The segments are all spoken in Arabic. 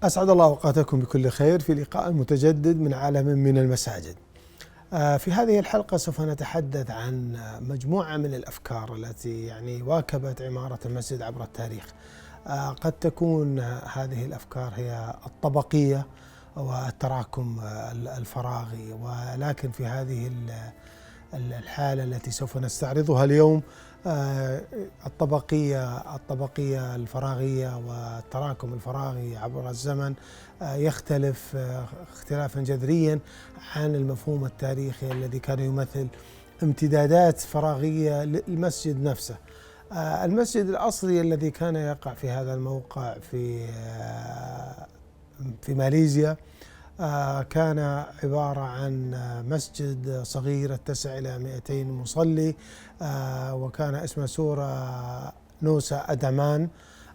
أسعد الله أوقاتكم بكل خير في لقاء متجدد من عالم من المساجد. في هذه الحلقة سوف نتحدث عن مجموعة من الأفكار التي واكبت عمارة المسجد عبر التاريخ. قد تكون هذه الأفكار هي الطبقية والتراكم الفراغي، ولكن في هذه الحالة التي سوف نستعرضها اليوم الطبقية الفراغية والتراكم الفراغي عبر الزمن يختلف اختلافا جذريا عن المفهوم التاريخي الذي كان يمثل امتدادات فراغية للمسجد نفسه. المسجد الأصلي الذي كان يقع في هذا الموقع في ماليزيا كان عبارة عن مسجد صغير اتسع إلى 200 مصلي، وكان اسم سورة نوسا أدامان.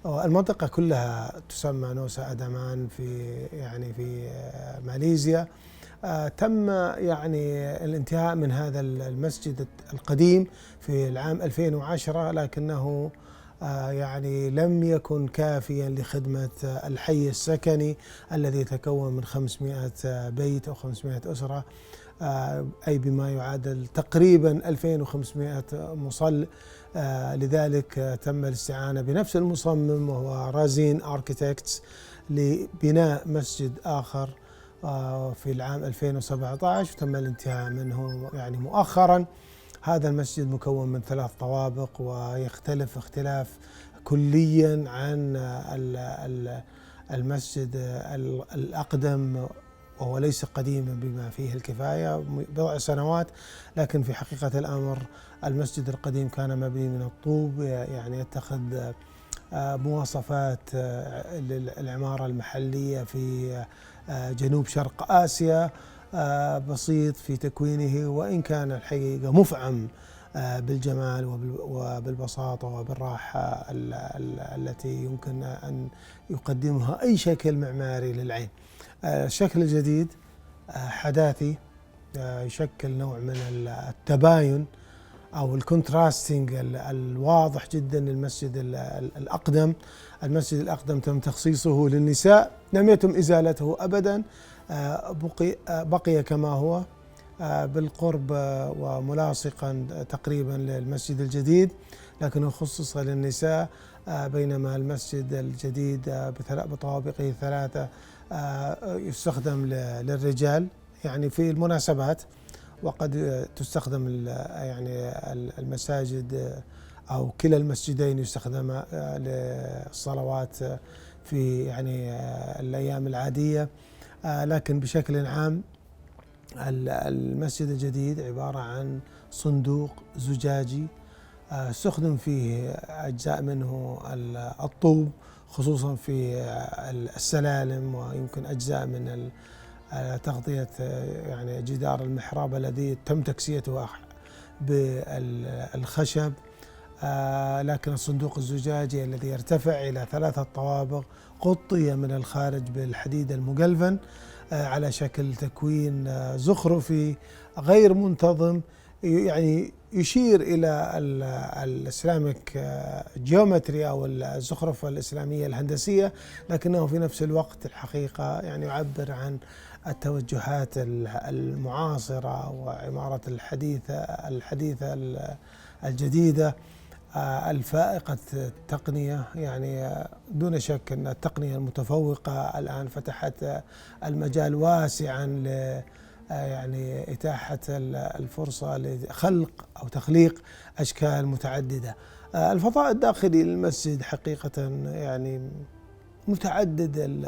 المنطقة كلها تسمى نوسا أدامان في ماليزيا. تم الانتهاء من هذا المسجد القديم في العام 2010، لكنه لم يكن كافيا لخدمة الحي السكني الذي يتكون من 500 بيت أو 500 أسرة، أي بما يعادل تقريبا 2500 مصل. لذلك تم الاستعانة بنفس المصمم وهو رازين آركيتكتس لبناء مسجد آخر في العام 2017، وتم الانتهاء منه مؤخرا. هذا المسجد مكون من 3 طوابق ويختلف اختلاف كليا عن المسجد الأقدم، وهو ليس قديما بما فيه الكفاية، بضع سنوات، لكن في حقيقة الأمر المسجد القديم كان مبني من الطوب، يتخذ مواصفات العمارة المحلية في جنوب شرق آسيا، بسيط في تكوينه، وإن كان الحقيقة مفعم بالجمال وبالبساطة وبالراحة التي يمكن أن يقدمها أي شكل معماري للعين. الشكل الجديد حداثي، يشكل نوع من التباين أو الكونتراستنج الواضح جدا للمسجد الأقدم. المسجد الأقدم تم تخصيصه للنساء، لم يتم إزالته أبدا، بقي كما هو بالقرب وملاصقا تقريبا للمسجد الجديد، لكنه خصص للنساء، بينما المسجد الجديد بطوابقه 3 يستخدم للرجال في المناسبات، وقد تستخدم المساجد أو كلا المسجدين يستخدم للصلوات في الأيام العادية. لكن بشكل عام المسجد الجديد عبارة عن صندوق زجاجي استخدم فيه أجزاء منه الطوب، خصوصا في السلالم، ويمكن أجزاء من تغطية جدار المحراب الذي تم تكسيته بالخشب. لكن الصندوق الزجاجي الذي يرتفع إلى 3 طوابق غطي من الخارج بالحديد المجلفن على شكل تكوين زخرفي غير منتظم، يشير إلى الإسلامك جيومتري أو الزخرفة الإسلامية الهندسية، لكنه في نفس الوقت الحقيقة يعبر عن التوجهات المعاصرة وعمارة الحديثة الجديدة الفائقة التقنية. دون شك أن التقنية المتفوقة الآن فتحت المجال واسعا ل إتاحة الفرصة لخلق أو تخليق أشكال متعددة. الفضاء الداخلي للمسجد حقيقة متعدد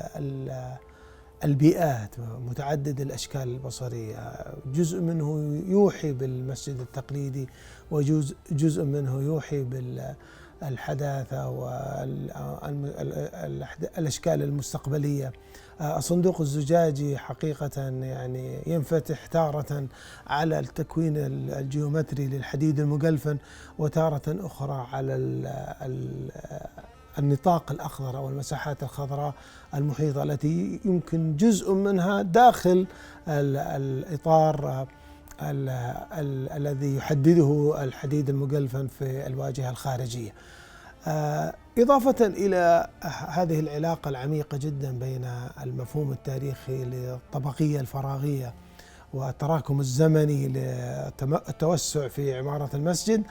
البيئات، متعدد الأشكال البصرية، جزء منه يوحي بالمسجد التقليدي، وجزء منه يوحي بالحداثة والأشكال المستقبلية. الصندوق الزجاجي حقيقة ينفتح تارة على التكوين الجيومتري للحديد المجلفن، وتارة أخرى على النطاق الأخضر أو المساحات الخضراء المحيطة، التي يمكن جزء منها داخل الإطار الذي يحدده الحديد المجلفن في الواجهة الخارجية. إضافة إلى هذه العلاقة العميقة جدا بين المفهوم التاريخي للطبقية الفراغية والتراكم الزمني للتوسع في عمارة المسجد،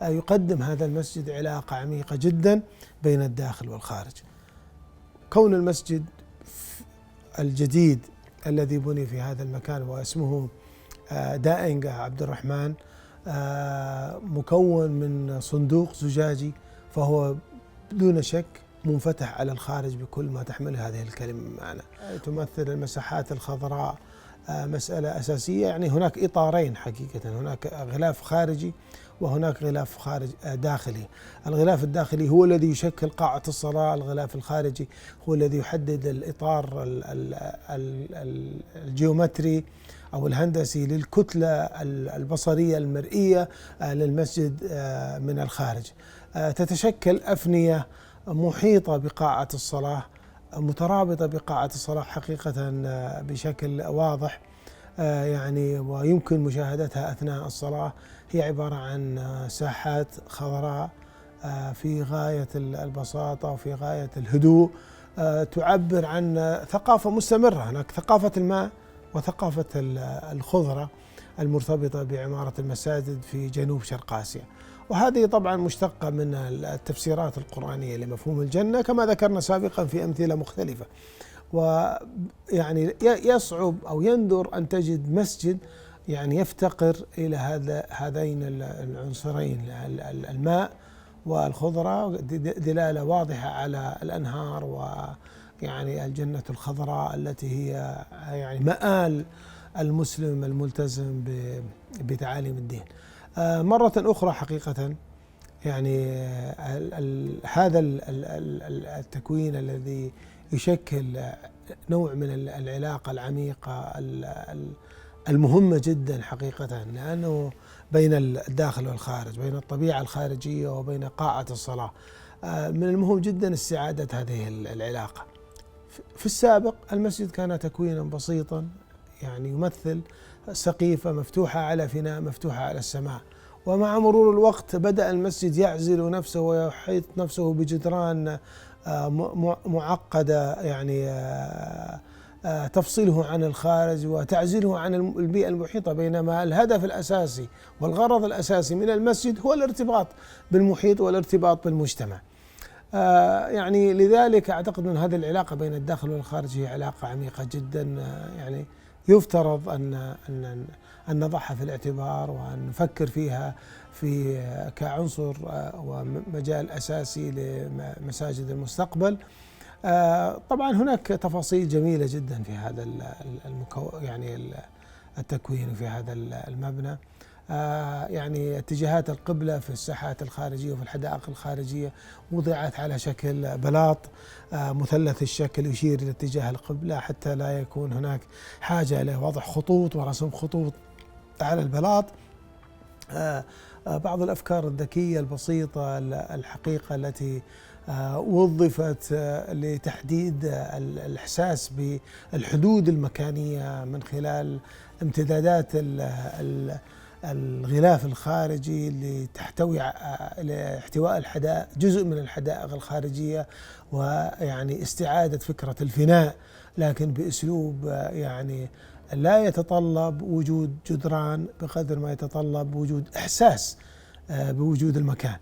يقدم هذا المسجد علاقة عميقة جدا بين الداخل والخارج. كون المسجد الجديد الذي بني في هذا المكان واسمه دائنجة عبد الرحمن، مكون من صندوق زجاجي، فهو دون شك منفتح على الخارج بكل ما تحمله هذه الكلمة معنا. تمثل المساحات الخضراء مسألة أساسية، يعني هناك إطارين حقيقة، هناك غلاف خارجي وهناك غلاف خارج داخلي. الغلاف الداخلي هو الذي يشكل قاعة الصلاة، الغلاف الخارجي هو الذي يحدد الإطار الجيومتري أو الهندسي للكتلة البصرية المرئية للمسجد من الخارج. تتشكل أفنية محيطة بقاعة الصلاة، مترابطة بقاعة الصلاة حقيقة بشكل واضح، يعني ويمكن مشاهدتها أثناء الصلاة. هي عبارة عن ساحات خضراء في غاية البساطة وفي غاية الهدوء، تعبر عن ثقافة مستمرة. هناك ثقافة الماء وثقافة الخضرة المرتبطة بعمارة المساجد في جنوب شرق آسيا، وهذه طبعا مشتقة من التفسيرات القرآنية لمفهوم الجنة كما ذكرنا سابقا في أمثلة مختلفة. ويعني يصعب أو يندر أن تجد مسجد يعني يفتقر إلى هذين العنصرين، الماء والخضرة، دلالة واضحة على الأنهار ويعني الجنة الخضراء التي هي يعني مآل المسلم الملتزم بتعاليم الدين. مرة أخرى حقيقة يعني هذا التكوين الذي يشكل نوع من العلاقة العميقة المهمة جدا حقيقة، لأنه بين الداخل والخارج، بين الطبيعة الخارجية وبين قاعة الصلاة، من المهم جدا استعادة هذه العلاقة. في السابق المسجد كان تكوينا بسيطا، يعني يمثل سقيفة مفتوحة على فناء مفتوحة على السماء، ومع مرور الوقت بدأ المسجد يعزل نفسه ويحيط نفسه بجدران معقدة، يعني تفصيله عن الخارج وتعزيله عن البيئة المحيطة، بينما الهدف الأساسي والغرض الأساسي من المسجد هو الارتباط بالمحيط والارتباط بالمجتمع. يعني لذلك أعتقد أن هذه العلاقة بين الداخل والخارج هي علاقة عميقة جدا، يعني يفترض أن نضعها في الاعتبار وأن نفكر فيها كعنصر ومجال أساسي لمساجد المستقبل. طبعا هناك تفاصيل جميلة جدا في هذا يعني التكوين في هذا المبنى. يعني اتجاهات القبلة في الساحات الخارجية وفي الحدائق الخارجية وضعت على شكل بلاط مثلث الشكل يشير إلى اتجاه القبلة، حتى لا يكون هناك حاجة لوضع خطوط ورسم خطوط على البلاط. بعض الأفكار الذكية البسيطة الحقيقة التي وظفت لتحديد الإحساس بالحدود المكانية من خلال امتدادات الغلاف الخارجي اللي تحتوي على احتواء الحدائق، جزء من الحدائق الخارجية، ويعني استعادة فكرة الفناء لكن بأسلوب يعني لا يتطلب وجود جدران بقدر ما يتطلب وجود إحساس بوجود المكان.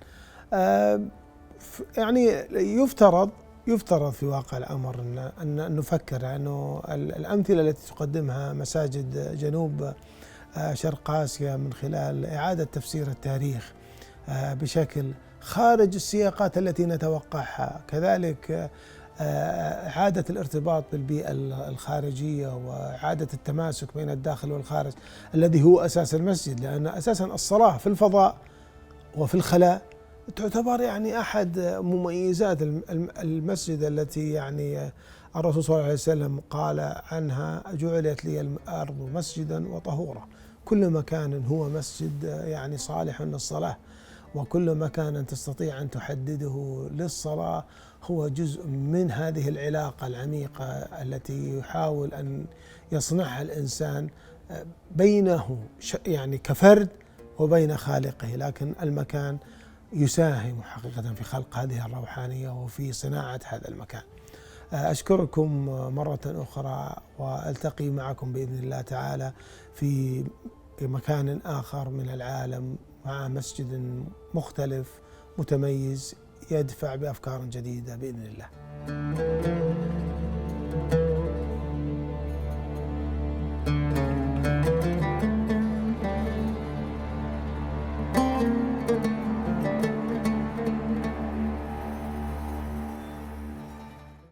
يعني يفترض في واقع الأمر أن نفكر أنه الأمثلة التي تقدمها مساجد جنوب شرق آسيا من خلال إعادة تفسير التاريخ بشكل خارج السياقات التي نتوقعها، كذلك إعادة الارتباط بالبيئة الخارجية وإعادة التماسك بين الداخل والخارج الذي هو أساس المسجد، لأن أساسا الصلاة في الفضاء وفي الخلاء تعتبر يعني أحد مميزات المسجد التي يعني الرسول صلى الله عليه وسلم قال عنها: جعلت لي الأرض مسجدا وطهورا. كل مكان هو مسجد يعني صالح للصلاة، وكل مكان تستطيع أن تحدده للصلاة هو جزء من هذه العلاقة العميقة التي يحاول أن يصنعها الإنسان بينه يعني كفرد وبين خالقه، لكن المكان يساهم حقيقة في خلق هذه الروحانية وفي صناعة هذا المكان. أشكركم مرة أخرى، وألتقي معكم بإذن الله تعالى في مكان آخر من العالم مع مسجد مختلف متميز يدفع بأفكار جديدة بإذن الله.